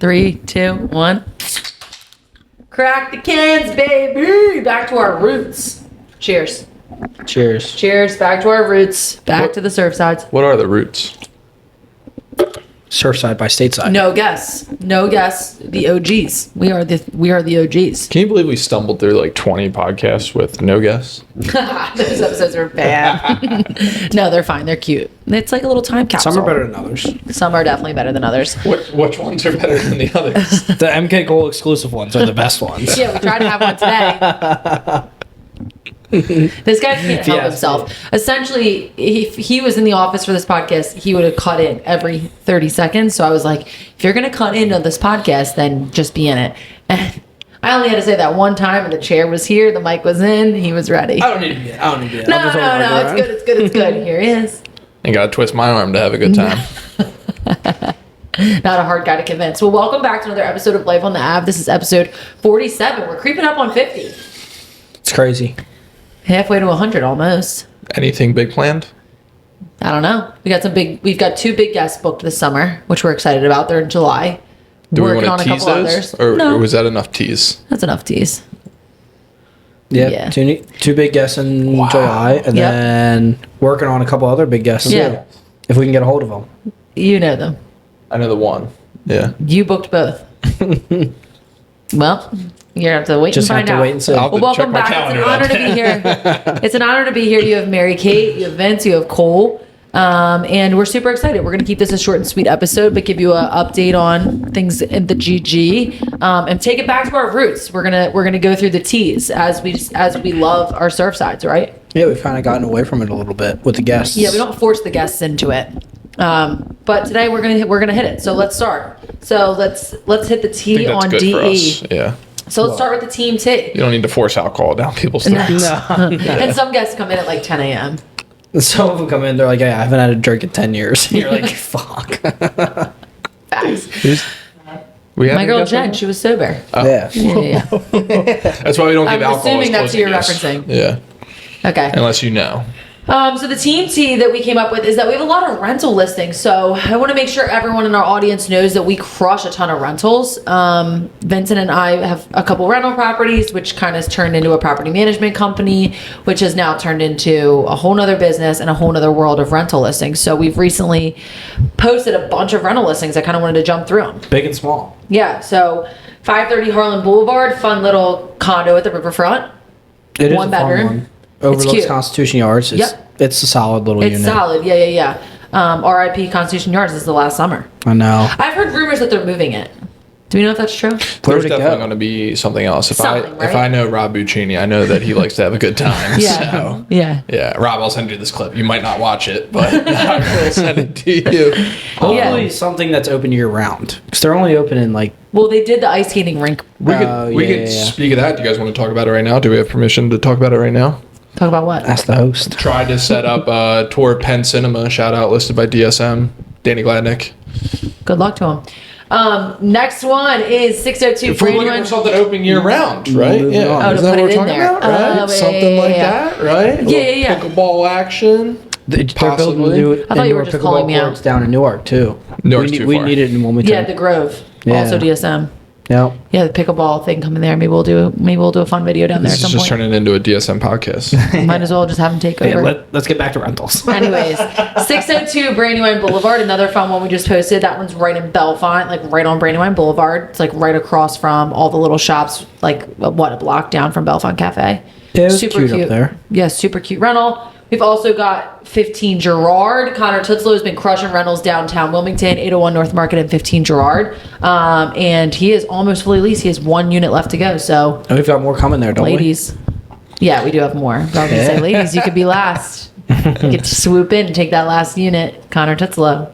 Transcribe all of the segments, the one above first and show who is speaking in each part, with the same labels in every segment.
Speaker 1: 3, 2, 1. Crack the cans, baby. Back to our roots. Cheers.
Speaker 2: Cheers.
Speaker 1: Cheers. Back to our roots. Back to the Surfsides.
Speaker 3: What are the roots?
Speaker 2: Surfside by stateside.
Speaker 1: No guess. No guess. The OGs. We are the OGs.
Speaker 3: Can you believe we stumbled through like 20 podcasts with no guests?
Speaker 1: Those episodes are bad. No, they're fine. They're cute. It's like a little time capsule.
Speaker 2: Some are better than others.
Speaker 1: Some are definitely better than others.
Speaker 3: Which ones are better than the others?
Speaker 2: The MK Cole exclusive ones are the best ones.
Speaker 1: Yeah, we tried to have one today. This guy can't help himself. Essentially, if he was in the office for this podcast, he would have cut in every 30 seconds. So I was like, if you're going to cut into this podcast, then just be in it. And I only had to say that one time, and the chair was here, the mic was in, he was ready.
Speaker 2: I don't need to be in.
Speaker 1: No, it's good. Here he is.
Speaker 3: I gotta twist my arm to have a good time.
Speaker 1: Not a hard guy to convince. Well, welcome back to another episode of Life on the Ave. This is episode 47. We're creeping up on 50.
Speaker 2: It's crazy.
Speaker 1: Halfway to 100 almost.
Speaker 3: Anything big planned?
Speaker 1: I don't know. We've got 2 big guests booked this summer, which we're excited about. They're in July.
Speaker 3: Do we want to tease those? Or was that enough tease?
Speaker 1: That's enough tease.
Speaker 2: Yeah. Two big guests in July, and then working on a couple other big guests.
Speaker 1: Yeah.
Speaker 2: If we can get a hold of them.
Speaker 1: You know them.
Speaker 3: I know the one. Yeah.
Speaker 1: You booked both. Well, you're going to have to wait and find out.
Speaker 2: Wait and see.
Speaker 1: Well, welcome back. It's an honor to be here. It's an honor to be here. You have Marykate, you have Vince, you have Cole. And we're super excited. We're going to keep this a short and sweet episode, but give you an update on things in the GG, and take it back to our roots. We're gonna go through the T's as we love our Surfsides, right?
Speaker 2: Yeah, we've kind of gotten away from it a little bit with the guests.
Speaker 1: Yeah, we don't force the guests into it. But today we're gonna hit it. So let's start. So let's hit the T on DE.
Speaker 3: Yeah.
Speaker 1: So let's start with the team T.
Speaker 3: You don't need to force alcohol down people's throats.
Speaker 2: No.
Speaker 1: And some guests come in at like 10 a.m.
Speaker 2: Some of them come in, they're like, hey, I haven't had a drink in 10 years. And you're like, fuck.
Speaker 1: Facts. My girl Jen, she was sober.
Speaker 3: Oh.
Speaker 2: Yeah.
Speaker 1: Yeah.
Speaker 3: That's why we don't give
Speaker 1: I'm
Speaker 3: alcohol.
Speaker 1: assuming that's who you're
Speaker 3: yes.
Speaker 1: referencing.
Speaker 3: Yeah.
Speaker 1: Okay.
Speaker 3: Unless you know.
Speaker 1: So the team T that we came up with is that we have a lot of rental listings. So I want to make sure everyone in our audience knows that we crush a ton of rentals. Vincent and I have a couple rental properties, which kind of turned into a property management company, which has now turned into a whole nother business and a whole nother world of rental listings. So we've recently posted a bunch of rental listings. I kind of wanted to jump through them.
Speaker 2: Big and small.
Speaker 1: Yeah. So 530 Harlan Boulevard, fun little condo at the riverfront.
Speaker 2: It is
Speaker 1: One
Speaker 2: a
Speaker 1: bedroom.
Speaker 2: fun one. Overlooks Constitution Yards. It's a solid little unit.
Speaker 1: It's solid. Yeah. RIP Constitution Yards is the last summer.
Speaker 2: I know.
Speaker 1: I've heard rumors that they're moving it. Do we know if that's true?
Speaker 3: There's definitely going to be something else. If I know Rob Buccini, I know that he likes to have a good time.
Speaker 1: Yeah.
Speaker 3: So,
Speaker 1: Yeah.
Speaker 3: Rob, I'll send you this clip. You might not watch it, but I will send it to you.
Speaker 2: Hopefully something that's open year round. Because they're only open in like...
Speaker 1: Well, they did the ice skating rink.
Speaker 3: We could speak of that. Do you guys want to talk about it right now? Do we have permission to talk about it right now?
Speaker 1: Talk about what?
Speaker 2: Ask the host.
Speaker 3: Tried to set up a tour Penn Cinema, shout out, listed by DSM, Danny Gladnick.
Speaker 1: Good luck to him. Next one is 602
Speaker 3: If we're looking for something open year round, right?
Speaker 2: Yeah.
Speaker 1: Oh,
Speaker 3: Is
Speaker 1: to
Speaker 3: that
Speaker 1: put
Speaker 3: what
Speaker 1: it
Speaker 3: we're
Speaker 1: in
Speaker 3: talking
Speaker 1: there.
Speaker 3: about, right? Something like that, right?
Speaker 1: Yeah.
Speaker 3: Pickleball action.
Speaker 2: They're building new
Speaker 1: I thought you were just calling me out.
Speaker 2: down in Newark too.
Speaker 3: Newark's too
Speaker 2: We
Speaker 3: far.
Speaker 2: need it in Wilmington.
Speaker 1: Yeah, the Grove.
Speaker 2: Yeah.
Speaker 1: Also DSM.
Speaker 2: Yep.
Speaker 1: Yeah, the pickleball thing coming there. Maybe we'll do a fun video down there
Speaker 3: This
Speaker 1: at
Speaker 3: is
Speaker 1: some
Speaker 3: just
Speaker 1: point.
Speaker 3: turning into a DSM podcast.
Speaker 1: Might as well just have them take over.
Speaker 2: Yeah, let's get back to rentals.
Speaker 1: Anyways, 602 Brandywine Boulevard, another fun one we just posted. That one's right in Bellefonte, like right on Brandywine Boulevard. It's like right across from all the little shops, like a block down from Bellefonte Cafe.
Speaker 2: Yeah, it was cute up there.
Speaker 1: Yeah, super cute rental. We've also got 15 Girard. Connor Tutzlow has been crushing rentals downtown Wilmington, 801 North Market and 15 Girard. And he is almost fully leased. He has 1 unit left to go. So
Speaker 2: And we've got more coming there, don't
Speaker 1: ladies, yeah, we do have more. I was going to say, ladies, you could be last. You get to swoop in and take that last unit, Connor Tutzlow.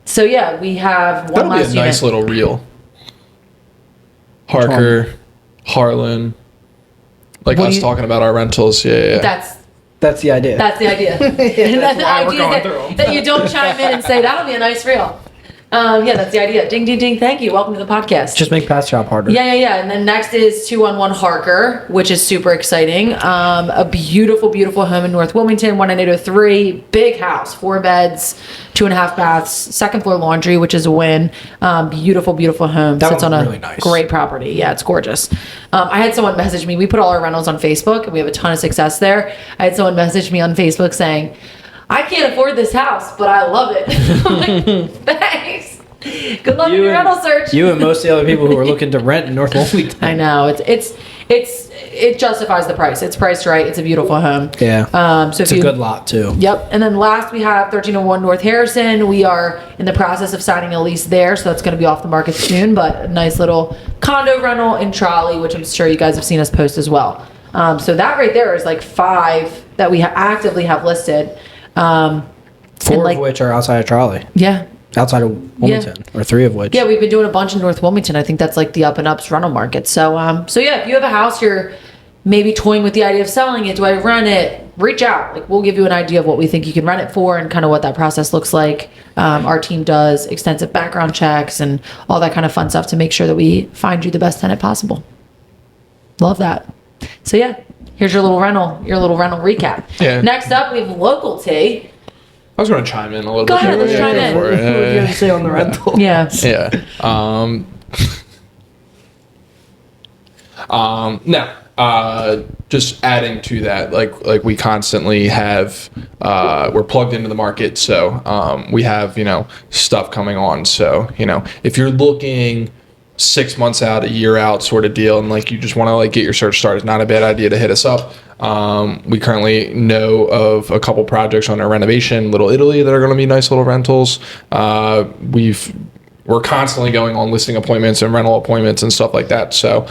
Speaker 1: So yeah, we have one
Speaker 3: That'll
Speaker 1: last
Speaker 3: be a nice
Speaker 1: unit.
Speaker 3: little reel. Harker, Harlan, like
Speaker 1: What
Speaker 3: us
Speaker 1: do you-
Speaker 3: talking about our rentals. Yeah.
Speaker 2: That's the idea.
Speaker 1: That's the idea. And that's the
Speaker 2: why we're
Speaker 1: idea
Speaker 2: going through 'em.
Speaker 1: that you don't chime in and say, that'll be a nice reel. Yeah, that's the idea. Ding, ding, ding. Thank you. Welcome to the podcast.
Speaker 2: Just make Pat's job harder.
Speaker 1: Yeah. And then next is 211 Harker, which is super exciting. A beautiful, beautiful home in North Wilmington, 19803. Big house, 4 beds, 2.5 baths, second floor laundry, which is a win. Beautiful, beautiful home.
Speaker 2: That
Speaker 1: Sits on a
Speaker 2: really nice.
Speaker 1: great property. Yeah, it's gorgeous. I had someone message me. We put all our rentals on Facebook, and we have a ton of success there. I had someone message me on Facebook saying, I can't afford this house, but I love it. I'm like, thanks. Good luck with your rental search.
Speaker 2: You and most of the other people who are looking to rent in North Wilmington.
Speaker 1: I know it justifies the price. It's priced right. It's a beautiful home.
Speaker 2: Yeah.
Speaker 1: So
Speaker 2: it's a good lot too.
Speaker 1: Yep. And then last we have 1301 North Harrison. We are in the process of signing a lease there, so that's going to be off the market soon. But a nice little condo rental in Trolley, which I'm sure you guys have seen us post as well. So that right there is like 5 that we actively have listed. 4
Speaker 2: of which are outside of Trolley.
Speaker 1: Yeah.
Speaker 2: Outside of Wilmington, or 3 of which.
Speaker 1: Yeah, we've been doing a bunch in North Wilmington. I think that's like the up and ups rental market. So yeah, if you have a house, you're maybe toying with the idea of selling it. Do I rent it? Reach out. Like, we'll give you an idea of what we think you can rent it for and kind of what that process looks like. Our team does extensive background checks and all that kind of fun stuff to make sure that we find you the best tenant possible. Love that. So yeah, here's your little rental recap.
Speaker 3: Yeah.
Speaker 1: Next up, we have local tea.
Speaker 3: I was going to chime in a little
Speaker 1: Go
Speaker 3: bit.
Speaker 1: ahead, let's chime in.
Speaker 2: What do you have to say on the rental?
Speaker 1: Yeah.
Speaker 3: Yeah. Now, just adding to that, like we constantly have, we're plugged into the market, so we have, stuff coming on. So, if you're looking 6 months out, a year out sort of deal, and like you just want to get your search started, it's not a bad idea to hit us up. We currently know of a couple projects on our renovation, Little Italy, that are going to be nice little rentals. We're constantly going on listing appointments and rental appointments and stuff like that. So,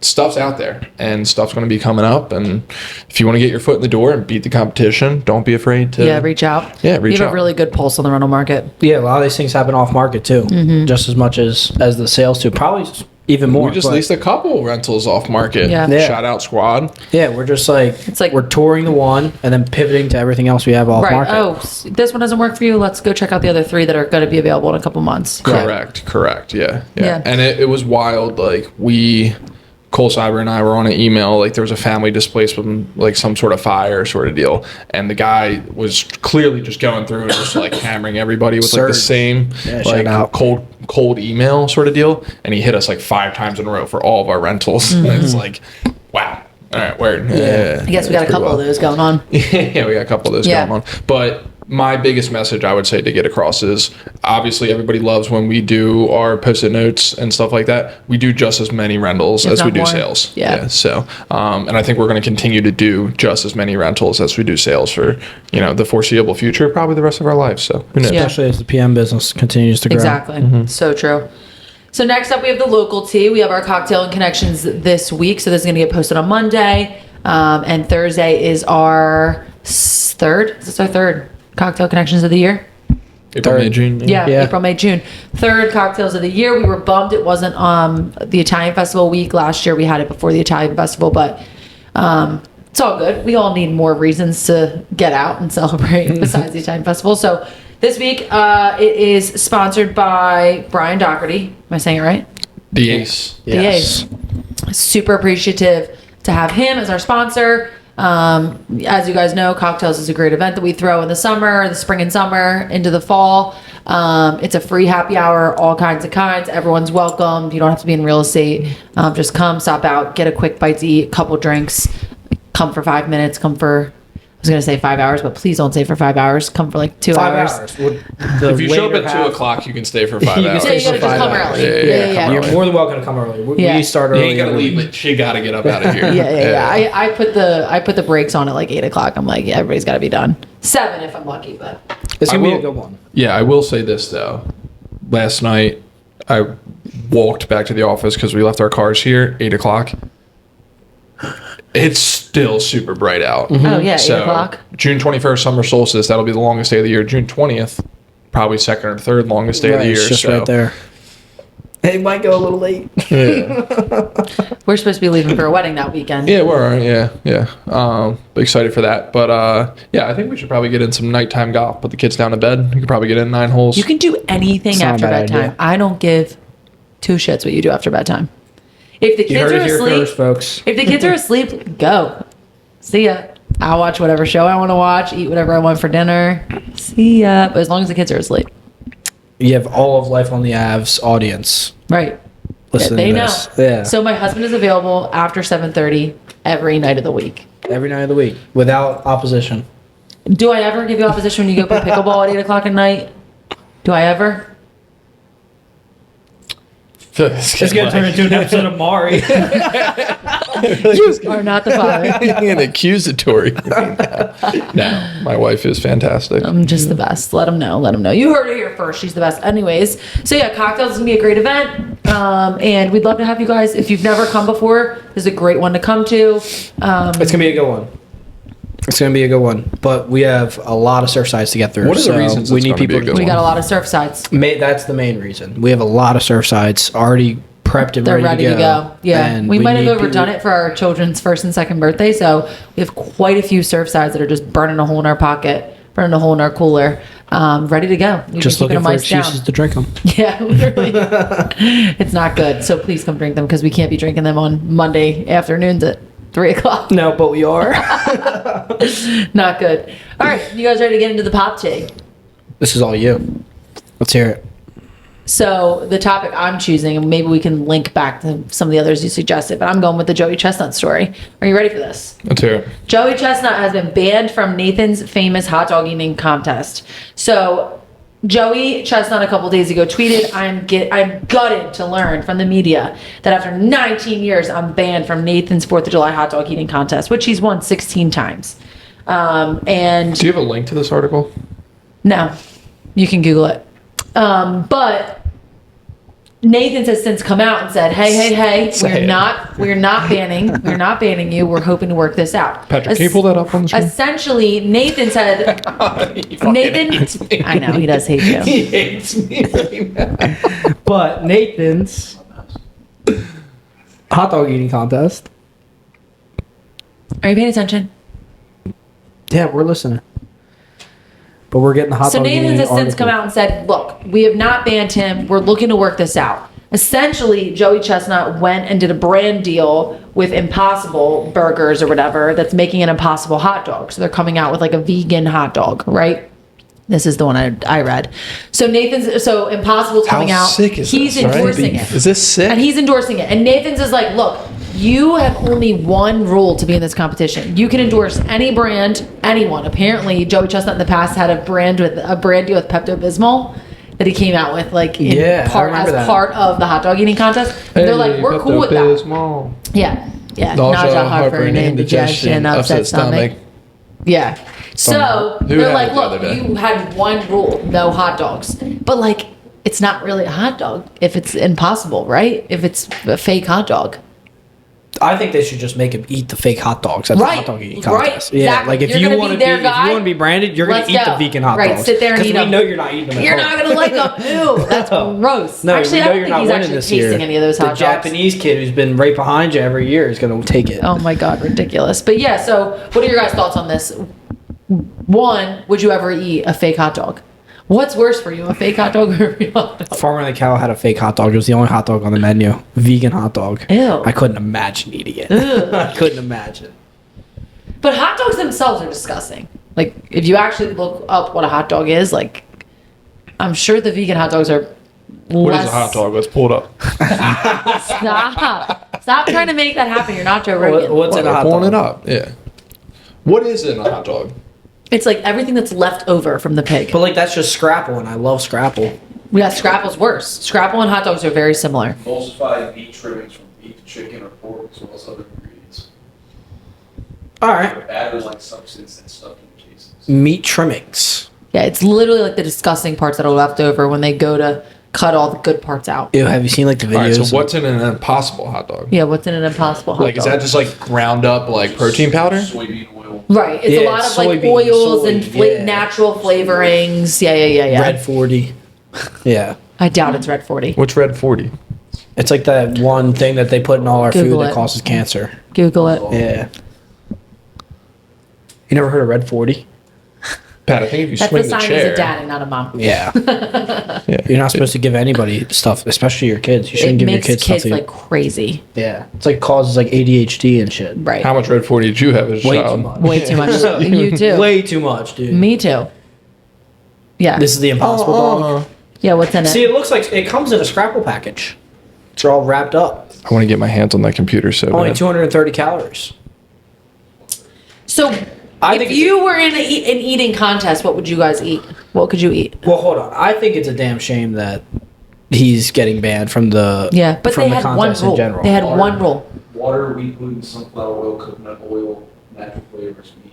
Speaker 3: stuff's out there and stuff's going to be coming up. And if you want to get your foot in the door and beat the competition, don't be afraid to
Speaker 1: reach out.
Speaker 3: Yeah, reach out.
Speaker 1: You have a really good pulse on the rental market.
Speaker 2: Yeah, a lot of these things happen off market too, just as much as the sales too. Probably even more.
Speaker 3: We just leased a couple rentals off market.
Speaker 1: Yeah.
Speaker 3: Shout out squad.
Speaker 2: Yeah, we're just it's like we're touring the one and then pivoting to everything else we have off market.
Speaker 1: Oh, this one doesn't work for you. Let's go check out the other 3 that are going to be available in a couple months.
Speaker 3: Correct. Yeah. And it was wild. Cole Cyber and I were on an email, there was a family displaced from some sort of fire sort of deal, and the guy was clearly just going through and just hammering everybody with the same cold email sort of deal, and he hit us 5 times in a row for all of our rentals. And it's wow. All right, word.
Speaker 1: I guess we got a couple of those going on.
Speaker 3: Yeah, we got a couple of those going on. But my biggest message I would say to get across is, obviously everybody loves when we do our post-it notes and stuff like that. We do just as many rentals as we do sales. Yeah. So, and I think we're going to continue to do just as many rentals as we do sales for, the foreseeable future, probably the rest of our lives. So who knows?
Speaker 2: Especially as the PM business continues to grow.
Speaker 1: Exactly. So true. So next up, we have the local tea. We have our cocktail and connections this week. So this is going to get posted on Monday. And Thursday is our 3rd. Is this our 3rd cocktail connections of the year?
Speaker 3: April, May, June.
Speaker 1: Yeah, April, May, June. 3rd cocktails of the year. We were bummed it wasn't the Italian Festival week. Last year we had it before the Italian Festival, but it's all good. We all need more reasons to get out and celebrate besides the Italian Festival. So this week it is sponsored by Brian Doherty. Am I saying it right?
Speaker 3: The Ace.
Speaker 1: The Ace. Super appreciative to have him as our sponsor. As you guys know, cocktails is a great event that we throw in the summer, the spring and summer, into the fall. It's a free happy hour, all kinds of kinds. Everyone's welcome. You don't have to be in real estate. Just come, stop out, get a quick bite to eat, a couple drinks, come for 5 minutes, come for, I was going to say 5 hours, but please don't stay for 5 hours. Come for 2 hours. 5 hours.
Speaker 3: If you show up at 2 o'clock, you can stay for 5 hours.
Speaker 1: You gotta just come early. Yeah.
Speaker 2: You're more than welcome to come early. We start early.
Speaker 3: You ain't gotta leave, but you gotta get up out of here.
Speaker 1: Yeah. I put the brakes on at 8 o'clock. I'm like, everybody's gotta be done. 7 if I'm lucky, but
Speaker 2: it's gonna be a good one.
Speaker 3: Yeah, I will say this though. Last night, I walked back to the office because we left our cars here 8 o'clock. It's still super bright out.
Speaker 1: Mm-hmm. Oh yeah, 8 o'clock.
Speaker 3: June 21st, summer solstice. That'll be the longest day of the year. June 20th, probably second or third longest day of the year.
Speaker 2: It's just right there. It might go a little late.
Speaker 3: Yeah.
Speaker 1: We're supposed to be leaving for a wedding that weekend.
Speaker 3: Yeah, we're excited for that. But yeah, I think we should probably get in some nighttime golf. Put the kids down to bed. You could probably get in 9 holes.
Speaker 1: You can do anything
Speaker 2: It's not a
Speaker 1: after
Speaker 2: bad
Speaker 1: bedtime.
Speaker 2: idea.
Speaker 1: I don't give 2 shits what you do after bedtime. If the
Speaker 2: You
Speaker 1: kids
Speaker 2: heard
Speaker 1: are
Speaker 2: it here
Speaker 1: asleep,
Speaker 2: first, folks.
Speaker 1: if the kids are asleep, go. See ya. I'll watch whatever show I want to watch, eat whatever I want for dinner. See ya. But as long as the kids are asleep.
Speaker 2: You have all of Life on the Avs audience.
Speaker 1: Right.
Speaker 2: Listening
Speaker 1: They
Speaker 2: to
Speaker 1: know.
Speaker 2: this. Yeah.
Speaker 1: So my husband is available after 7:30 every night of the week.
Speaker 2: Every night of the week without opposition.
Speaker 1: Do I ever give you opposition when you go play pickleball at 8 o'clock at night? Do I ever?
Speaker 2: It's gonna turn into an episode of Mari.
Speaker 1: You are not the father.
Speaker 3: An accusatory. No, my wife is fantastic.
Speaker 1: I'm just the best. Let them know. Let them know. You heard it here first. She's the best. Anyways, so yeah, cocktails is gonna be a great event, and we'd love to have you guys. If you've never come before, this is a great one to come to.
Speaker 2: It's gonna be a good one. It's gonna be a good one. But we have a lot of Surfsides to get through.
Speaker 3: What are the reasons
Speaker 2: we
Speaker 3: it's
Speaker 2: need
Speaker 3: gonna be
Speaker 2: people
Speaker 3: a
Speaker 2: to
Speaker 3: good
Speaker 1: We
Speaker 3: one?
Speaker 1: got a lot of surf sides.
Speaker 2: That's the main reason. We have a lot of Surfsides already prepped and
Speaker 1: They're
Speaker 2: ready,
Speaker 1: ready to go. Yeah,
Speaker 2: And
Speaker 1: we might have
Speaker 2: need
Speaker 1: overdone
Speaker 2: people-
Speaker 1: it for our children's 1st and 2nd birthday. So we have quite a few surf sides that are just burning a hole in our pocket, burning a hole in our cooler, ready to go. We've
Speaker 2: Just
Speaker 1: been keeping
Speaker 2: looking for
Speaker 1: them iced down.
Speaker 2: excuses to drink them.
Speaker 1: Yeah, literally. It's not good. So please come drink them because we can't be drinking them on Monday afternoons at 3 o'clock.
Speaker 2: No, but we are.
Speaker 1: Not good. All right, you guys ready to get into the pop tea?
Speaker 2: This is all you. Let's hear it.
Speaker 1: So the topic I'm choosing, and maybe we can link back to some of the others you suggested, but I'm going with the Joey Chestnut story. Are you ready for this?
Speaker 3: Let's hear it.
Speaker 1: Joey Chestnut has been banned from Nathan's famous hot dog eating contest. So Joey Chestnut a couple days ago tweeted, I'm gutted to learn from the media that after 19 years, I'm banned from Nathan's 4th of July hot dog eating contest, which he's won 16 times. And
Speaker 3: Do you have a link to this article?
Speaker 1: no, you can Google it. But Nathan's has since come out and said, hey, we're not banning you. We're hoping to work this out.
Speaker 3: Patrick, can you pull that up on the screen?
Speaker 1: Essentially, Nathan said, I know, he does hate you.
Speaker 2: He hates me right now. But Nathan's hot dog eating contest.
Speaker 1: Are you paying attention?
Speaker 2: Yeah, we're listening. But we're getting the hot
Speaker 1: So
Speaker 2: dog eating
Speaker 1: Nathan's has since
Speaker 2: article.
Speaker 1: come out and said, look, we have not banned him. We're looking to work this out. Essentially, Joey Chestnut went and did a brand deal with Impossible Burgers or whatever that's making an Impossible hot dog. So they're coming out with like a vegan hot dog, right? This is the one I read. So Impossible's coming out.
Speaker 3: sick is
Speaker 1: He's
Speaker 3: this, right?
Speaker 1: endorsing it.
Speaker 3: Is this sick?
Speaker 1: And he's endorsing it. And Nathan's is like, look, you have only one rule to be in this competition. You can endorse any brand, anyone. Apparently, Joey Chestnut in the past had a brand deal with Pepto-Bismol that he came out with, like part of the hot dog eating contest. And they're like, we're cool with that. Yeah, nausea, heartburn, indigestion, upset stomach. Yeah. So
Speaker 3: Who
Speaker 1: they're
Speaker 3: had
Speaker 1: like,
Speaker 3: it the other
Speaker 1: look,
Speaker 3: day?
Speaker 1: you had one rule, no hot dogs. But like, it's not really a hot dog if it's Impossible, right? If it's a fake hot dog.
Speaker 2: I think they should just make him eat the fake hot dogs at the hot dog eating contest.
Speaker 1: Right,
Speaker 2: Yeah,
Speaker 1: exactly.
Speaker 2: like if
Speaker 1: You're
Speaker 2: you
Speaker 1: gonna
Speaker 2: want
Speaker 1: be
Speaker 2: to
Speaker 1: their
Speaker 2: be,
Speaker 1: guy,
Speaker 2: if you want to be branded, you're going to
Speaker 1: let's
Speaker 2: eat
Speaker 1: go.
Speaker 2: the vegan hot
Speaker 1: Right,
Speaker 2: dogs.
Speaker 1: sit there and
Speaker 2: 'Cause
Speaker 1: eat
Speaker 2: we
Speaker 1: them.
Speaker 2: know you're not eating them.
Speaker 1: You're not gonna like them. Ew, that's gross.
Speaker 2: No,
Speaker 1: Actually,
Speaker 2: we
Speaker 1: I
Speaker 2: know
Speaker 1: don't
Speaker 2: you're
Speaker 1: think
Speaker 2: not
Speaker 1: he's
Speaker 2: winning
Speaker 1: actually
Speaker 2: this year.
Speaker 1: tasting any of those hot dogs.
Speaker 2: The Japanese kid who's been right behind you every year is going to take it.
Speaker 1: Oh my god, ridiculous. But yeah, so what are your guys' thoughts on this? One, would you ever eat a fake hot dog? What's worse for you, a fake hot dog or a real hot dog?
Speaker 2: Farmer and the Cow had a fake hot dog. It was the only hot dog on the menu. Vegan hot dog.
Speaker 1: Ew.
Speaker 2: I couldn't imagine eating it. I couldn't imagine.
Speaker 1: But hot dogs themselves are disgusting. Like, if you actually look up what a hot dog is, like, I'm sure the vegan hot dogs are
Speaker 3: What
Speaker 1: less...
Speaker 3: is a hot dog? Let's pull it up.
Speaker 1: Stop trying to make that happen. You're not Joe Rogan.
Speaker 2: What's in a
Speaker 3: We're
Speaker 2: hot
Speaker 3: pulling
Speaker 2: dog?
Speaker 3: it up. Yeah. What is in a hot dog?
Speaker 1: It's like everything that's left over from the pig.
Speaker 2: But like that's just Scrapple, and I love Scrapple.
Speaker 1: We got Scrapple's worse. Scrapple and hot dogs are very similar.
Speaker 4: Emulsified meat trimmings from beef, chicken, or pork, as well as other ingredients.
Speaker 2: All right.
Speaker 4: A batter-like substance and stuffed in cases.
Speaker 2: Meat trimmings.
Speaker 1: Yeah, it's literally like the disgusting parts that are left over when they go to cut all the good parts out.
Speaker 2: Ew, have you seen like the
Speaker 3: All right,
Speaker 2: videos?
Speaker 3: so what's in an Impossible hot dog?
Speaker 1: Yeah, what's in an Impossible hot
Speaker 3: Like,
Speaker 1: dog?
Speaker 3: is that just like ground up like protein powder?
Speaker 4: Soybean oil.
Speaker 1: Right, it's a
Speaker 2: Yeah,
Speaker 1: lot of
Speaker 2: it's
Speaker 1: like
Speaker 2: soybean,
Speaker 1: oils
Speaker 2: soy,
Speaker 1: and
Speaker 2: yeah.
Speaker 1: natural flavorings. Yeah.
Speaker 2: Red 40. Yeah.
Speaker 1: I doubt it's Red 40.
Speaker 3: What's Red 40?
Speaker 2: It's like that one thing that they put in all our
Speaker 1: Google
Speaker 2: food
Speaker 1: it.
Speaker 2: that causes cancer.
Speaker 1: Google it.
Speaker 2: Yeah. You never heard of Red 40?
Speaker 3: Pat, I think if you
Speaker 1: That's
Speaker 3: swing
Speaker 1: the
Speaker 3: the
Speaker 1: sign
Speaker 3: chair,
Speaker 1: as a dad and not a mom.
Speaker 2: Yeah.
Speaker 3: yeah,
Speaker 2: You're not supposed to give anybody stuff, especially your kids. You
Speaker 1: It
Speaker 2: shouldn't give your
Speaker 1: makes
Speaker 2: kids
Speaker 1: kids
Speaker 2: stuff.
Speaker 1: like crazy.
Speaker 2: Yeah. It's like causes like ADHD and shit.
Speaker 1: Right.
Speaker 3: How much Red 40 did you have as a
Speaker 2: Way
Speaker 3: child?
Speaker 2: too much.
Speaker 1: Way too much. You too.
Speaker 2: Way too much, dude.
Speaker 1: Me too. Yeah.
Speaker 2: This is the Impossible Dog.
Speaker 1: Yeah, what's in it?
Speaker 2: See, it looks like it comes in a Scrapple package. It's all wrapped up.
Speaker 3: I want to get my hands on that computer so
Speaker 2: Only
Speaker 3: bad.
Speaker 2: 230 calories.
Speaker 1: So,
Speaker 2: I think
Speaker 1: if you were in an eating contest, what would you guys eat? What could you eat?
Speaker 2: Well, hold on. I think it's a damn shame that he's getting banned from the
Speaker 1: Yeah, but
Speaker 2: from
Speaker 1: they
Speaker 2: the
Speaker 1: had one
Speaker 2: contest in
Speaker 1: rule.
Speaker 2: general.
Speaker 1: They had one rule.
Speaker 4: Water, wheat gluten, sunflower oil, coconut oil, natural flavors, meat,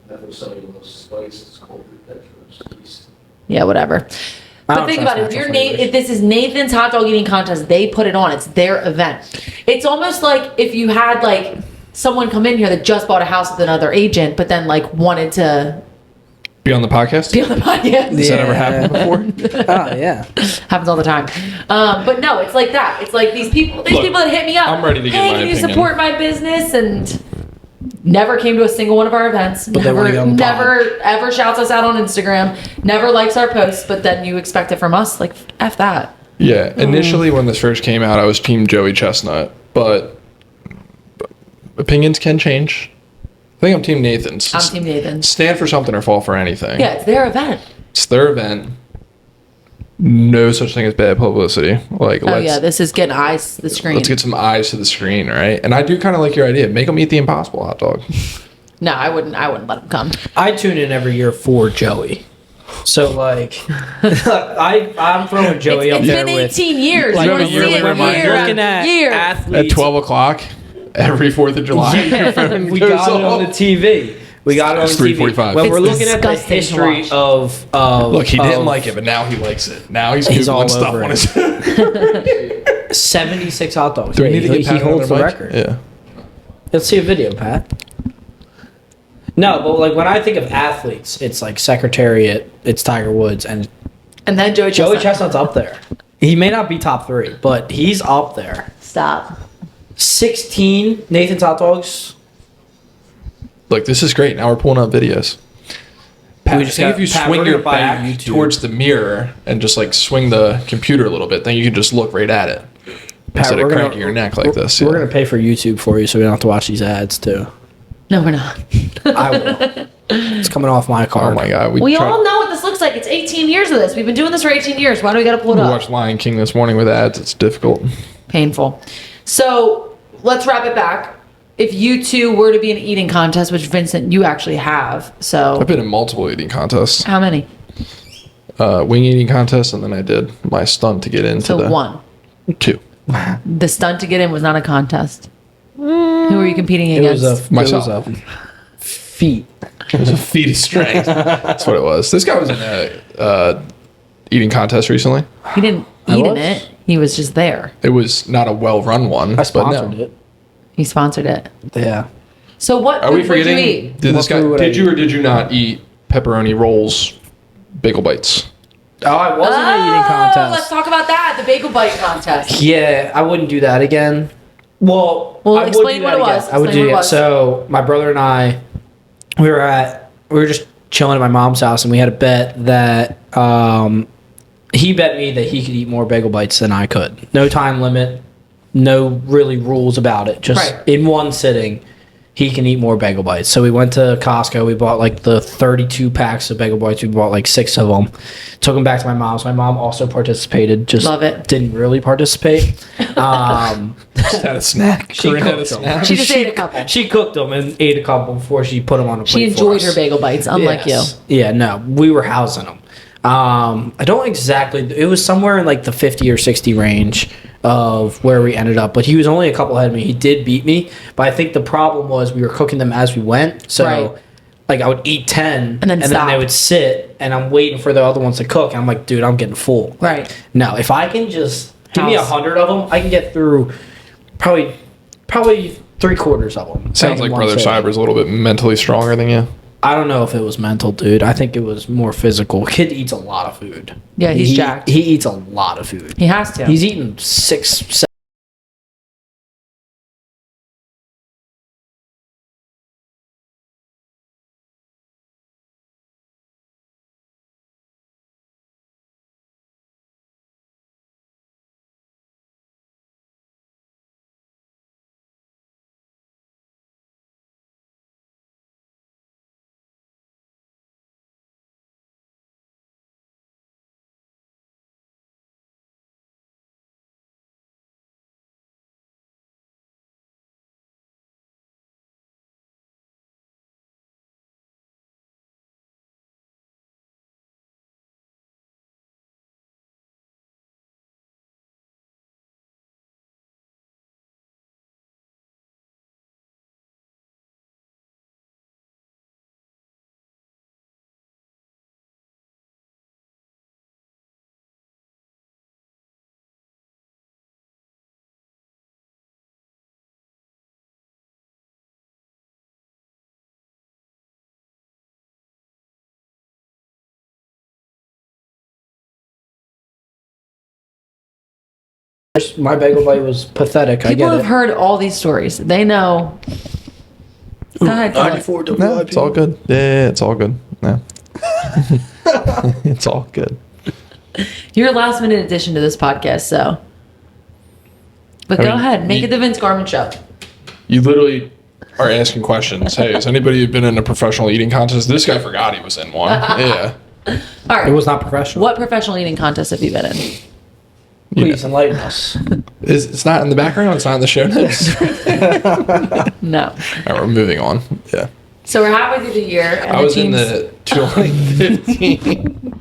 Speaker 4: methyl cellulose, spices, cold root textures, yeast.
Speaker 1: Yeah, whatever.
Speaker 2: I
Speaker 1: But
Speaker 2: don't
Speaker 1: think
Speaker 2: trust
Speaker 1: about it.
Speaker 2: natural flavors.
Speaker 1: If this is Nathan's hot dog eating contest, they put it on. It's their event. It's almost like if you had like someone come in here that just bought a house with another agent, but then like wanted to
Speaker 3: Be on the podcast?
Speaker 1: be on the podcast.
Speaker 3: Has that ever happened before?
Speaker 2: Oh, yeah.
Speaker 1: Happens all the time. But no, it's like that. It's like these people
Speaker 3: Look,
Speaker 1: that hit me up.
Speaker 3: I'm ready to give
Speaker 1: hey,
Speaker 3: my
Speaker 1: can you
Speaker 3: opinion.
Speaker 1: support my business? And never came to a single one of our events.
Speaker 2: But they wanna
Speaker 1: Never,
Speaker 2: get on the pod.
Speaker 1: never ever shouts us out on Instagram. Never likes our posts. But then you expect it from us? Like f that.
Speaker 3: Yeah. Initially, when this first came out, I was Team Joey Chestnut, but opinions can change. I think I'm Team Nathan's.
Speaker 1: I'm Team Nathan's.
Speaker 3: Stand for something or fall for anything.
Speaker 1: Yeah, it's their event.
Speaker 3: It's their event. No such thing as bad publicity. Like,
Speaker 1: Oh yeah, this is getting eyes to the screen.
Speaker 3: let's get some eyes to the screen, right? And I do kind of like your idea. Make them eat the Impossible hot dog.
Speaker 1: No, I wouldn't let them come.
Speaker 2: I tune in every year for Joey. So, like, I'm throwing Joey up
Speaker 1: It's
Speaker 2: there
Speaker 1: been
Speaker 2: with...
Speaker 1: 18 years.
Speaker 2: Like,
Speaker 1: you want to
Speaker 3: yearly
Speaker 1: see it
Speaker 3: reminder.
Speaker 1: year
Speaker 2: looking at
Speaker 1: after year.
Speaker 3: At
Speaker 2: athletes...
Speaker 3: 12 o'clock every 4th of July. your phone
Speaker 2: we
Speaker 3: goes
Speaker 2: got it on the
Speaker 3: off.
Speaker 2: TV. We got it on
Speaker 3: It's
Speaker 2: the TV.
Speaker 3: 3:45.
Speaker 2: When we're
Speaker 1: It's
Speaker 2: looking at the
Speaker 1: disgusting to
Speaker 2: history
Speaker 1: watch.
Speaker 2: of
Speaker 3: Look, he didn't
Speaker 2: of
Speaker 3: like it, but now he likes it. Now he's
Speaker 2: He's all
Speaker 3: Googling stuff
Speaker 2: over
Speaker 3: on
Speaker 2: it.
Speaker 3: his
Speaker 2: 76 hot dogs.
Speaker 3: Do we
Speaker 2: Yeah,
Speaker 3: need to get
Speaker 2: he
Speaker 3: Pat
Speaker 2: holds the
Speaker 3: another mic?
Speaker 2: record.
Speaker 3: Yeah.
Speaker 2: Let's see a video, Pat. No, but like when I think of athletes, it's like Secretariat, it's Tiger Woods, and
Speaker 1: And then Joey
Speaker 2: Joey
Speaker 1: Chestnut.
Speaker 2: Chestnut's up there. He may not be top 3, but he's up there.
Speaker 1: Stop.
Speaker 2: 16 Nathan's hot dogs.
Speaker 3: Look, this is great. Now we're pulling up videos. Pat,
Speaker 2: We
Speaker 3: I
Speaker 2: just
Speaker 3: think
Speaker 2: got-
Speaker 3: if you
Speaker 2: Pat,
Speaker 3: swing
Speaker 2: we're
Speaker 3: your
Speaker 2: gonna buy
Speaker 3: back
Speaker 2: YouTube.
Speaker 3: towards the mirror and just like swing the computer a little bit, then you can just look right at it instead of cranking your neck like this.
Speaker 2: We're
Speaker 3: yeah.
Speaker 2: gonna pay for YouTube for you, so we don't have to watch these ads too.
Speaker 1: No, we're not.
Speaker 2: I will. It's coming off my
Speaker 3: Oh
Speaker 2: card.
Speaker 3: my god,
Speaker 1: We all know what this looks like. It's 18 years of this. We've been doing this for 18 years. Why do we got to pull it
Speaker 3: We
Speaker 1: up?
Speaker 3: watched Lion King this morning with ads. It's difficult.
Speaker 1: Painful. So let's wrap it back. If you two were to be in an eating contest, which Vincent, you actually have. So
Speaker 3: I've been in multiple eating contests,
Speaker 1: how many?
Speaker 3: wing eating contests, and then I did my stunt to get into
Speaker 1: So
Speaker 3: the
Speaker 1: one.
Speaker 3: 2.
Speaker 1: The stunt to get in was not a contest. Who were you competing
Speaker 2: It was
Speaker 1: against?
Speaker 3: Myself.
Speaker 2: It was a feat.
Speaker 3: It was a feat of strength. That's what it was. This guy was in a eating contest recently.
Speaker 1: He didn't
Speaker 2: I
Speaker 1: eat in
Speaker 2: was?
Speaker 1: it. He was just there.
Speaker 3: It was not a well-run one.
Speaker 2: I sponsored it.
Speaker 1: He sponsored it.
Speaker 2: Yeah.
Speaker 1: So what
Speaker 3: Are we
Speaker 1: food would you
Speaker 3: forgetting?
Speaker 1: eat?
Speaker 3: Did this
Speaker 2: What food
Speaker 3: guy?
Speaker 2: would I
Speaker 3: Did you
Speaker 2: eat?
Speaker 3: or did you not eat pepperoni rolls, bagel bites?
Speaker 2: Oh, I wasn't in an eating contest.
Speaker 1: Let's talk about that. The bagel bite contest.
Speaker 2: Yeah, I wouldn't do that again. Well,
Speaker 1: Well,
Speaker 2: I would
Speaker 1: explain
Speaker 2: do
Speaker 1: what
Speaker 2: that
Speaker 1: it
Speaker 2: again.
Speaker 1: was.
Speaker 2: I would
Speaker 1: Explain
Speaker 2: do
Speaker 1: what it
Speaker 2: that.
Speaker 1: was.
Speaker 2: So my brother and I, we were just chilling at my mom's house, and we had a bet that he bet me that he could eat more bagel bites than I could. No time limit, no really rules about it. Just
Speaker 1: Right.
Speaker 2: in one sitting, he can eat more bagel bites. So we went to Costco. We bought like the 32 packs of bagel bites. We bought like 6 of them. Took them back to my mom's. My mom also participated. Just
Speaker 1: Love it.
Speaker 2: didn't really participate.
Speaker 3: Just had a snack.
Speaker 2: She
Speaker 3: Corinne had a
Speaker 2: cooked them.
Speaker 3: snack.
Speaker 1: She just ate a couple.
Speaker 2: She cooked them and ate a couple before she put them on a plate.
Speaker 1: She
Speaker 2: for
Speaker 1: enjoyed
Speaker 2: us.
Speaker 1: her bagel bites, unlike
Speaker 2: Yes. Yeah, no, we were housing them. I don't exactly. It was somewhere in like the 50 or 60 range of where we ended up, but he was only a couple ahead of me. He did beat me, but I think the problem was we were cooking them as we went. So,
Speaker 1: Right.
Speaker 2: like, I would eat 10,
Speaker 1: And then stop.
Speaker 2: they would sit, and I'm waiting for the other ones to cook. And I'm like, dude, I'm getting full.
Speaker 1: you. Right.
Speaker 2: No, if I can just give me
Speaker 1: House.
Speaker 2: 100 of them, I can get through probably 3/4 of them.
Speaker 3: Sounds like Brother Cyber's a little bit mentally stronger than you.
Speaker 2: I don't know if it was mental, dude. I think it was more physical. Kid eats a lot of food.
Speaker 1: Yeah, he's jacked.
Speaker 2: He eats a lot of food.
Speaker 1: He has to.
Speaker 2: He's eaten 6, 7. My bagel bite was pathetic.
Speaker 1: People
Speaker 2: I get
Speaker 1: have
Speaker 2: it.
Speaker 1: heard all these stories. They know. Go ahead. Philip.
Speaker 2: 94 WIP.
Speaker 3: No, it's all good. Yeah, it's all good. Yeah. It's all good.
Speaker 1: You're a last minute addition to this podcast, so. But
Speaker 3: I
Speaker 1: go
Speaker 3: mean,
Speaker 1: ahead. Make
Speaker 3: you-
Speaker 1: it the Vince Garman show.
Speaker 3: You literally are asking questions. Hey, has anybody been in a professional eating contest? This guy forgot he was in one. Yeah.
Speaker 1: All right.
Speaker 2: It was not professional.
Speaker 1: What professional eating contest have you been in?
Speaker 2: Please enlighten us.
Speaker 3: It's not in the background. It's not in the show notes.
Speaker 1: No.
Speaker 3: All right, we're moving on. Yeah.
Speaker 1: So we're halfway through the year. And
Speaker 3: I was in
Speaker 1: teams-
Speaker 3: the 2015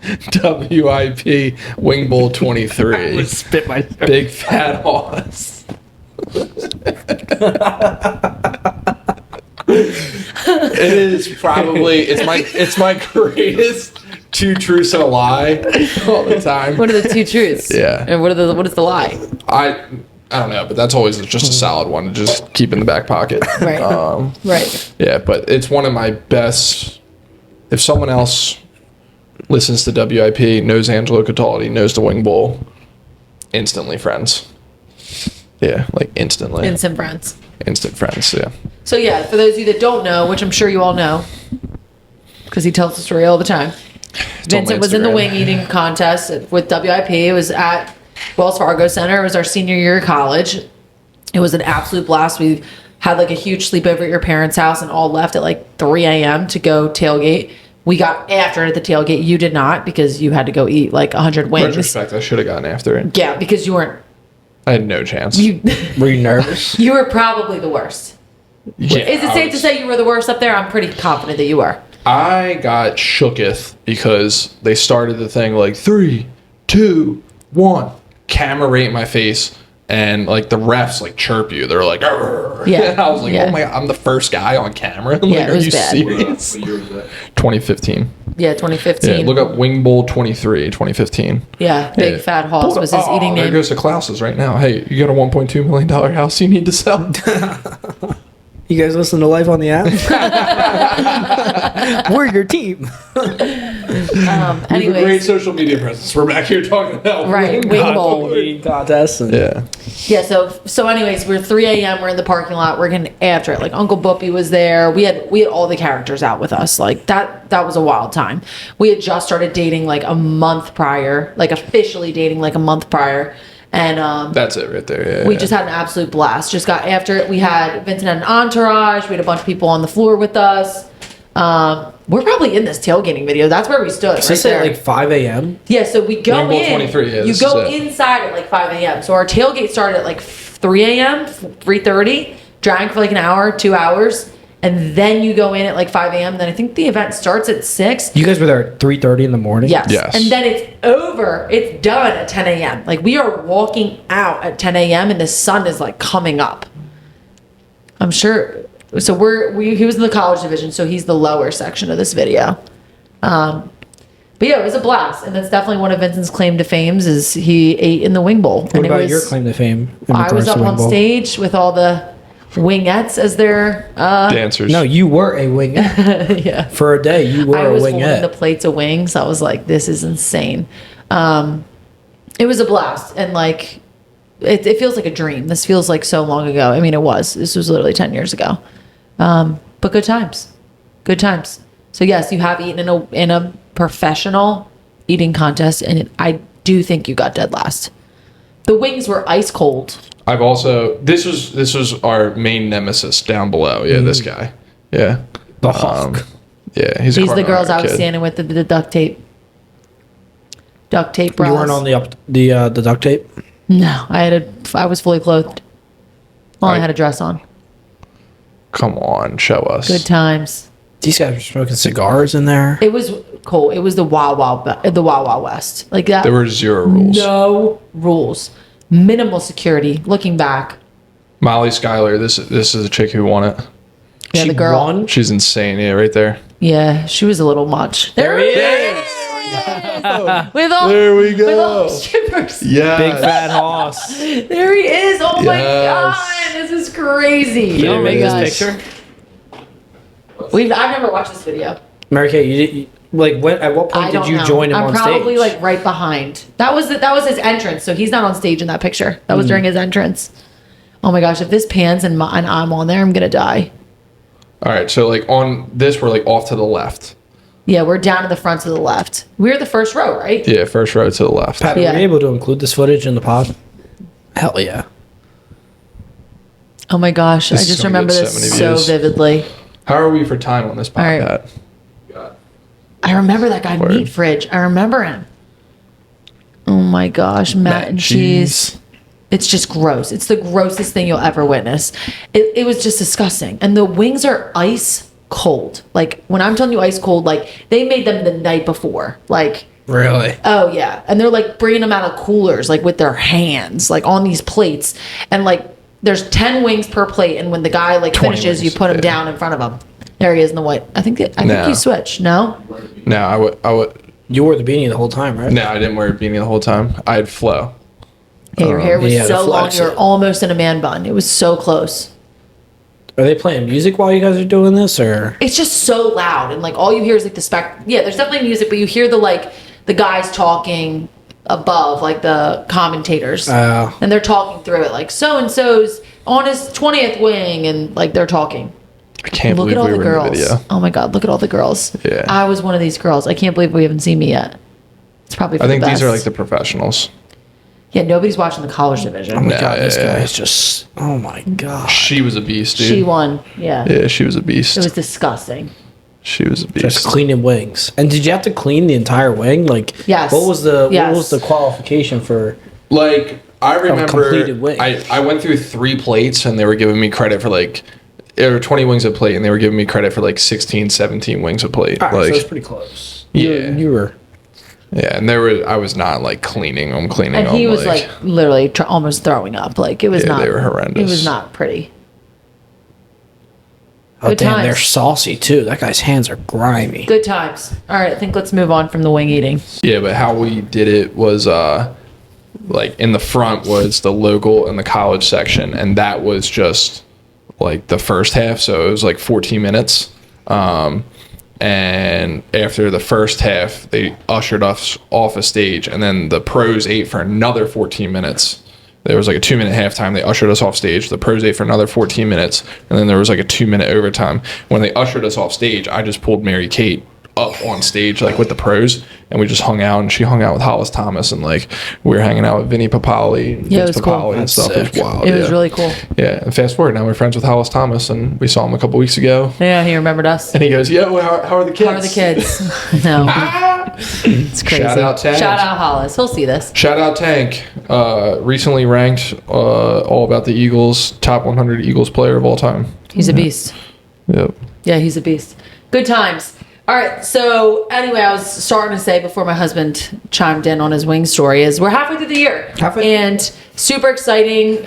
Speaker 3: WIP Wing Bowl 23.
Speaker 2: Spit my.
Speaker 3: Big fat hoss. It is probably it's my greatest two truths and a lie all the time.
Speaker 1: What are the two truths?
Speaker 3: Yeah.
Speaker 1: And what is the lie?
Speaker 3: I don't know, but that's always just a solid one to just keep in the back pocket.
Speaker 1: Right. Right.
Speaker 3: Yeah, but it's one of my best. If someone else listens to WIP, knows Angelo Cataldi, knows the Wing Bowl, instantly friends. Yeah, like instantly.
Speaker 1: Instant friends.
Speaker 3: Instant friends, yeah.
Speaker 1: So yeah, for those of you that don't know, which I'm sure you all know, because he tells the story all the time.
Speaker 3: on my
Speaker 1: Vincent was in the
Speaker 3: Instagram.
Speaker 1: wing eating contest with WIP. It was at Wells Fargo Center. It was our senior year of college. It was an absolute blast. We had like a huge sleepover at your parents' house and all left at like 3 a.m. to go tailgate. We got after it at the tailgate. You did not because you had to go eat like 100 wings.
Speaker 3: Retrospect, I should have gotten after it.
Speaker 1: Yeah, because you weren't.
Speaker 3: I had no chance.
Speaker 1: You
Speaker 2: Were you nervous?
Speaker 1: you were probably the worst.
Speaker 3: Yeah,
Speaker 1: Is it
Speaker 3: I
Speaker 1: safe to
Speaker 3: was-
Speaker 1: say you were the worst up there? I'm pretty confident that you were.
Speaker 3: I got shooketh because they started the thing like 3, 2, 1, camera right in my face, and like the refs like chirp you. They're like, "Arr."
Speaker 1: Yeah,
Speaker 3: And I was like,
Speaker 1: yeah.
Speaker 3: oh my god, I'm the first guy on camera. I'm
Speaker 1: Yeah,
Speaker 3: like,
Speaker 1: it
Speaker 3: are
Speaker 1: was
Speaker 3: you
Speaker 1: bad.
Speaker 3: serious?
Speaker 4: What year was that?
Speaker 3: 2015.
Speaker 1: Yeah, 2015.
Speaker 3: Yeah, look up Wing Bowl 23, 2015
Speaker 1: Yeah, Big
Speaker 3: Yeah.
Speaker 1: Fat Hoss was his eating
Speaker 3: There
Speaker 1: name.
Speaker 3: goes to Klaus's right now. Hey, you got a $1.2 million house you need to sell?
Speaker 2: You guys listen to Life on the App? We're your team.
Speaker 3: We have a great
Speaker 1: Anyways,
Speaker 3: social media presence. We're back here talking about
Speaker 1: Right, Wing Bowl.
Speaker 2: Eating contests. And
Speaker 3: Yeah.
Speaker 1: yeah. So anyways, we're 3 a.m. We're in the parking lot. We're getting after it. Like Uncle Buppy was there. We had all the characters out with us. Like that was a wild time. We had just started dating like a month prior, like officially dating like a month prior, and
Speaker 3: That's it right there. Yeah.
Speaker 1: we just had an absolute blast. Just got after it. We had Vincent had an entourage. We had a bunch of people on the floor with us. We're probably in this tailgating video. That's where we stood.
Speaker 2: Is
Speaker 1: Right
Speaker 2: this
Speaker 1: there.
Speaker 2: at like 5 a.m.?
Speaker 1: Yeah, so we go
Speaker 3: Wing Bowl
Speaker 1: in.
Speaker 3: 23, yeah,
Speaker 1: you
Speaker 3: this
Speaker 1: go
Speaker 3: is it.
Speaker 1: inside at like 5 a.m. So our tailgate started at like 3 a.m., 3:30, drank for like an hour, 2 hours, and then you go in at like 5 a.m. Then I think the event starts at 6.
Speaker 2: You guys were there at 3:30 in the morning?
Speaker 1: Yes.
Speaker 3: Yes.
Speaker 1: And then it's over. It's done at 10 a.m. Like we are walking out at 10 a.m. and the sun is like coming up. I'm sure. So he was in the college division, so he's the lower section of this video. But yeah, it was a blast, and that's definitely one of Vincent's claim to fames is he ate in the Wing Bowl.
Speaker 2: What
Speaker 1: and
Speaker 2: about
Speaker 1: it was,
Speaker 2: your claim to fame? in
Speaker 1: I was
Speaker 2: regards to
Speaker 1: up
Speaker 2: Wing
Speaker 1: on
Speaker 2: Bowl?
Speaker 1: stage with all the wingettes as their
Speaker 3: Dancers.
Speaker 2: No, you were a wingette.
Speaker 1: yeah.
Speaker 2: For a day, you were
Speaker 1: I
Speaker 2: a
Speaker 1: was holding the
Speaker 2: wingette.
Speaker 1: plates of wings. I was like, this is insane. It was a blast, and like it feels like a dream. This feels like so long ago. I mean, it was. This was literally 10 years ago. But good times. Good times. So yes, you have eaten in a professional eating contest, and I do think you got dead last. The wings were ice cold.
Speaker 3: I've also this was our main nemesis down below. Yeah, this guy. Yeah.
Speaker 2: The Hawk.
Speaker 3: Yeah,
Speaker 1: These are the girls I was
Speaker 3: kid.
Speaker 1: standing with the duct tape. Duct tape bras.
Speaker 2: You weren't on the duct tape?
Speaker 1: No, I was fully clothed. Well, I had a dress on.
Speaker 3: Come on, show us.
Speaker 1: Good times.
Speaker 2: These guys were smoking cigars in there.
Speaker 1: It was cool. It was the Wild Wild West. Like that.
Speaker 3: There were 0 rules.
Speaker 1: No rules. Minimal security. Looking back.
Speaker 3: Molly Schuyler, this is a chick who won it.
Speaker 1: Yeah,
Speaker 2: She
Speaker 1: the girl.
Speaker 2: won?
Speaker 3: She's insane. Yeah, right there.
Speaker 1: Yeah, she was a little much.
Speaker 2: There he
Speaker 3: is.
Speaker 1: With all,
Speaker 3: There we
Speaker 1: with all
Speaker 3: go.
Speaker 1: the strippers.
Speaker 3: Yeah.
Speaker 2: Big fat hoss.
Speaker 1: There he is. Oh my
Speaker 3: Yes.
Speaker 1: god, this is crazy.
Speaker 2: You
Speaker 1: oh
Speaker 2: don't
Speaker 1: my
Speaker 2: make
Speaker 1: gosh.
Speaker 2: this picture?
Speaker 1: I've never watched this video.
Speaker 2: Marykate, at what
Speaker 1: I
Speaker 2: point
Speaker 1: don't
Speaker 2: did you
Speaker 1: know.
Speaker 2: join him
Speaker 1: I'm
Speaker 2: on
Speaker 1: probably
Speaker 2: stage?
Speaker 1: like right behind. That was his entrance, so he's not on stage in that picture. That was during his entrance. Oh my gosh, if this pans and I'm on there, I'm gonna die.
Speaker 3: All right, so like on this, we're like off to the left.
Speaker 1: Yeah, we're down to the front to the left. We're the first row, right?
Speaker 3: Yeah, first row to the left.
Speaker 2: Pat,
Speaker 1: Yeah.
Speaker 2: were you able to include this footage in the pod? Hell yeah.
Speaker 1: Oh my gosh,
Speaker 3: This
Speaker 1: I
Speaker 3: is
Speaker 1: just
Speaker 3: gonna
Speaker 1: remember
Speaker 3: get
Speaker 1: this
Speaker 3: so many
Speaker 1: so
Speaker 3: views.
Speaker 1: vividly.
Speaker 3: How are we for time on this
Speaker 1: right.
Speaker 3: podcast?
Speaker 1: I remember that guy,
Speaker 3: Word.
Speaker 1: Meat Fridge. I remember him. Oh my gosh, mac and cheese. It's just gross. It's the grossest thing you'll ever witness. It was just disgusting. And the wings are ice cold. Like, when I'm telling you ice cold, like, they made them the night before. Like,
Speaker 2: Really?
Speaker 1: oh yeah. And they're like bringing them out of coolers, like with their hands, like on these plates. And like, there's 10 wings per plate. And when the guy like
Speaker 3: 20
Speaker 1: finishes, you
Speaker 3: wings,
Speaker 1: put him
Speaker 3: yeah.
Speaker 1: down in front of him. There he is in the white. I think
Speaker 3: No.
Speaker 1: you switched. No?
Speaker 3: No, I would.
Speaker 2: You wore the beanie the whole time, right?
Speaker 3: No, I didn't wear a beanie the whole time. I had flow.
Speaker 1: Yeah, your hair was
Speaker 2: Yeah, the
Speaker 1: so long.
Speaker 2: flex
Speaker 1: You're
Speaker 2: it.
Speaker 1: almost in a man bun. It was so close.
Speaker 2: Are they playing music while you guys are doing this, or?
Speaker 1: It's just so loud, and like all you hear is like the Yeah, there's definitely music, but you hear the guys talking above, like the commentators,
Speaker 2: Oh.
Speaker 1: and they're talking through it, like so and so's on his 20th wing, and like they're talking.
Speaker 3: I can't
Speaker 1: Look
Speaker 3: believe
Speaker 1: at all
Speaker 3: we
Speaker 1: the
Speaker 3: were in
Speaker 1: girls.
Speaker 3: the video.
Speaker 1: Oh my god, look at all the girls.
Speaker 3: Yeah.
Speaker 1: I was one of these girls. I can't believe we haven't seen me yet. It's probably for
Speaker 3: I think
Speaker 1: the
Speaker 3: these are
Speaker 1: best.
Speaker 3: like the professionals.
Speaker 1: Yeah, nobody's watching the college division.
Speaker 2: Oh my
Speaker 3: No,
Speaker 2: god, this
Speaker 3: yeah,
Speaker 2: guy
Speaker 3: yeah.
Speaker 2: is just. Oh my god.
Speaker 3: She was a beast, dude.
Speaker 1: She won. Yeah.
Speaker 3: Yeah, she was a beast.
Speaker 1: It was disgusting.
Speaker 3: She was a beast.
Speaker 2: Just cleaning wings. And did you have to clean the entire wing? Like,
Speaker 1: Yes.
Speaker 2: What was the
Speaker 1: Yes.
Speaker 2: qualification for?
Speaker 3: Like, I remember
Speaker 2: completed wing.
Speaker 3: I went through 3 plates and they were giving me credit for like, there were 20 wings a plate and they were giving me credit for like 16, 17 wings a plate.
Speaker 2: All right, so
Speaker 3: like,
Speaker 2: it's pretty close.
Speaker 3: Yeah.
Speaker 2: You were.
Speaker 3: yeah, and I was not like cleaning them.
Speaker 1: And he was like literally almost throwing up. Like it was
Speaker 3: Yeah,
Speaker 1: not.
Speaker 3: they were horrendous.
Speaker 1: It was not pretty.
Speaker 2: Oh
Speaker 1: Good
Speaker 2: damn,
Speaker 1: times.
Speaker 2: they're saucy too. That guy's hands are grimy.
Speaker 1: Good times. All right, I think let's move on from the wing eating.
Speaker 3: Yeah, but how we did it was like in the front was the local and the college section, and that was just like the first half, so it was like 14 minutes. And after the first half, they ushered us off a stage, and then the pros ate for another 14 minutes. There was like a 2-minute halftime. They ushered us off stage. The pros ate for another 14 minutes, and then there was like a 2-minute overtime. When they ushered us off stage, I just pulled Marykate up on stage like with the pros, and we just hung out, and she hung out with Hollis Thomas, and like we were hanging out with Vinny Papali and
Speaker 1: Yeah, it
Speaker 3: Vince
Speaker 1: was cool.
Speaker 3: Papali and
Speaker 2: That's
Speaker 3: stuff. It
Speaker 2: sick.
Speaker 3: was wild.
Speaker 1: It was really cool.
Speaker 3: Yeah, and fast forward, now we're friends with Hollis Thomas, and we saw him a couple weeks ago,
Speaker 1: Yeah, he remembered us.
Speaker 3: and he goes, "Yo, how are the kids?
Speaker 1: How are the kids? No, it's crazy.
Speaker 3: Shout out Tank.
Speaker 1: Shout out Hollis. He'll see this.
Speaker 3: Shout out Tank, recently ranked all about the Eagles, top 100 Eagles player of all time.
Speaker 1: He's a beast.
Speaker 3: Yep.
Speaker 1: Yeah, he's a beast. Good times. All right. So anyway, I was starting to say before my husband chimed in on his wing story is we're halfway through the year. And super exciting.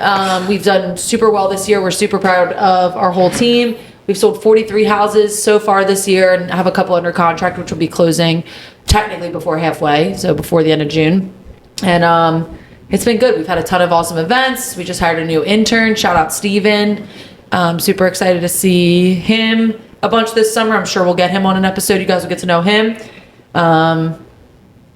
Speaker 1: We've done super well this year. We're super proud of our whole team. We've sold 43 houses so far this year and have a couple under contract, which will be closing technically before halfway. So before the end of June. And it's been good. We've had a ton of awesome events. We just hired a new intern. Shout out Steven. Super excited to see him a bunch this summer. I'm sure we'll get him on an episode. You guys will get to know him.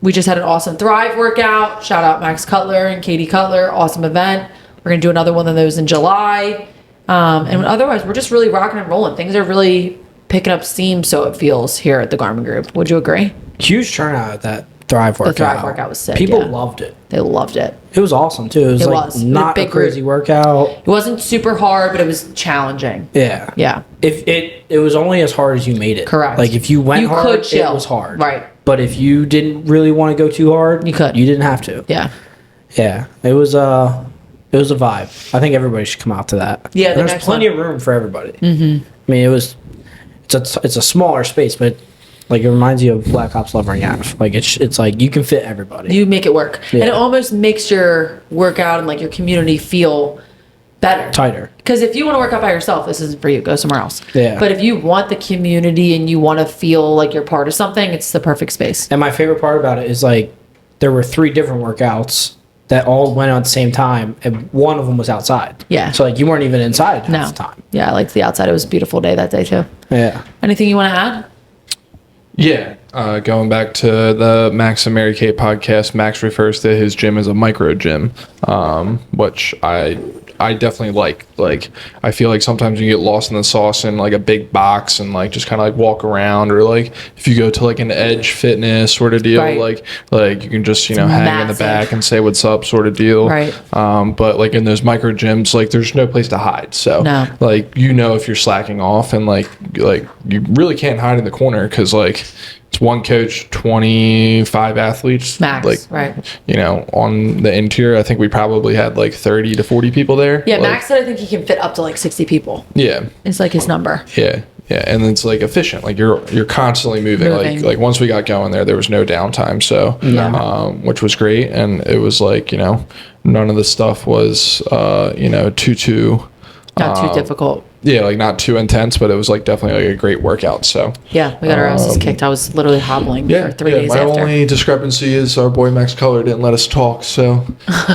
Speaker 1: We just had an awesome Thrive workout. Shout out Max Cutler and Katie Cutler. Awesome event. We're going to do another one of those in July. And otherwise, we're just really rocking and rolling. Things are really picking up steam, so it feels, here at the Garmin Group. Would you agree?
Speaker 2: Huge turnout at that Thrive workout.
Speaker 1: The Thrive workout was sick.
Speaker 2: People
Speaker 1: yeah.
Speaker 2: loved it.
Speaker 1: They loved it.
Speaker 2: It was awesome too. It was like not a crazy workout.
Speaker 1: It wasn't super hard, but it was challenging.
Speaker 2: Yeah.
Speaker 1: Yeah.
Speaker 2: If it was only as hard as you made it.
Speaker 1: Correct.
Speaker 2: Like if you went
Speaker 1: You
Speaker 2: hard,
Speaker 1: could chill.
Speaker 2: it was hard.
Speaker 1: Right.
Speaker 2: But if you didn't really want to go too hard,
Speaker 1: You could.
Speaker 2: You didn't have to.
Speaker 1: Yeah.
Speaker 2: Yeah. It was a vibe. I think everybody should come out to that.
Speaker 1: Yeah,
Speaker 2: And there's plenty of room for everybody. Mm-hmm. I mean, it's a smaller space, but like it reminds you of Black Ops Lovering Ave. Like it's like you can fit everybody.
Speaker 1: You make it work.
Speaker 2: Yeah.
Speaker 1: And it almost makes your workout and like your community feel better.
Speaker 2: Tighter.
Speaker 1: Because if you want to work out by yourself, this isn't for you. Go somewhere else.
Speaker 2: Yeah.
Speaker 1: But if you want the community and you want to feel like you're part of something, it's the perfect space.
Speaker 2: And my favorite part about it is like there were 3 different workouts that all went on at the same time, and one of them was outside.
Speaker 1: Yeah.
Speaker 2: So like you weren't even inside half the time.
Speaker 1: Yeah, I liked the outside. It was a beautiful day that day too.
Speaker 2: Yeah.
Speaker 1: Anything you want to add?
Speaker 3: Yeah, going back to the Max and Mary Kate podcast, Max refers to his gym as a micro gym, which I definitely like. Like, I feel like sometimes you get lost in the sauce in like a big box and like just kind of like walk around, or like if you go to like an Edge Fitness sort of deal,
Speaker 1: Right.
Speaker 3: like you can just hang in the
Speaker 1: massive.
Speaker 3: back and say what's up sort of deal.
Speaker 1: Right.
Speaker 3: But like in those micro gyms, like there's no place to hide. So
Speaker 1: No.
Speaker 3: like if you're slacking off, and like you really can't hide in the corner because like it's one coach, 25 athletes.
Speaker 1: Max,
Speaker 3: like,
Speaker 1: right.
Speaker 3: On the interior, I think we probably had like 30 to 40 people there.
Speaker 1: Yeah,
Speaker 3: Like,
Speaker 1: Max said I think he can fit up to like 60 people.
Speaker 3: Yeah.
Speaker 1: It's like his number.
Speaker 3: Yeah. Yeah. And it's like efficient. Like you're constantly moving.
Speaker 1: Moving.
Speaker 3: Like once we got going there was no downtime. So, which was great. And it was like, none of the stuff was, too
Speaker 1: Not too difficult.
Speaker 3: yeah, like not too intense, but it was like definitely like a great workout. So
Speaker 1: Yeah, we got our asses kicked. I was literally hobbling for 3 days
Speaker 3: my
Speaker 1: after.
Speaker 3: only discrepancy is our boy Max Color didn't let us talk, so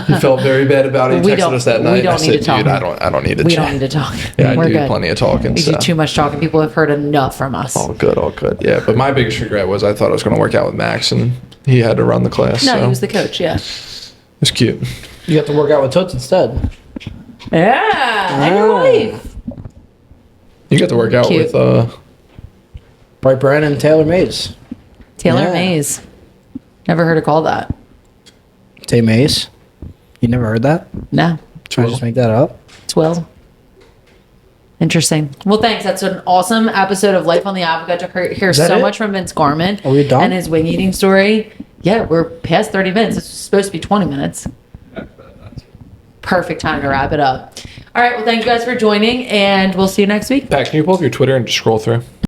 Speaker 3: he felt very bad about it. He
Speaker 1: We
Speaker 3: texted
Speaker 1: don't-
Speaker 3: us that
Speaker 1: we
Speaker 3: night.
Speaker 1: don't
Speaker 3: I
Speaker 1: need
Speaker 3: said,
Speaker 1: to talk.
Speaker 3: dude, I don't need to
Speaker 1: We
Speaker 3: chat.
Speaker 1: don't need to talk.
Speaker 3: Yeah,
Speaker 1: We're
Speaker 3: I do
Speaker 1: good.
Speaker 3: plenty of talking.
Speaker 1: We
Speaker 3: So.
Speaker 1: do too much talking. People have heard enough from us.
Speaker 3: All good. Yeah, but my biggest regret was I thought I was going to work out with Max, and he had to run the class.
Speaker 1: No,
Speaker 3: so
Speaker 1: he was the coach. Yeah.
Speaker 3: it's cute.
Speaker 2: You have to work out with Toots instead.
Speaker 1: Yeah. And your wife.
Speaker 3: You got to work out
Speaker 1: Cute.
Speaker 3: with
Speaker 2: Bright Brand and Taylor Mays.
Speaker 1: Taylor
Speaker 2: Yeah.
Speaker 1: Mays. Never heard her call that.
Speaker 2: Tay Mays. You never heard that?
Speaker 1: No.
Speaker 2: Did I just make that up?
Speaker 1: It's Will. Interesting. Well, thanks. That's an awesome episode of Life on the App. We got to hear
Speaker 2: that
Speaker 1: so
Speaker 2: it?
Speaker 1: much from Vince Garman.
Speaker 2: Are we done?
Speaker 1: And his wing eating story. Yeah, we're past 30 minutes. It's supposed to be 20 minutes. Perfect time to wrap it up. All right. Well, thank you guys for joining, and we'll see you next week.
Speaker 3: Pat, can you pull up your Twitter and just scroll through?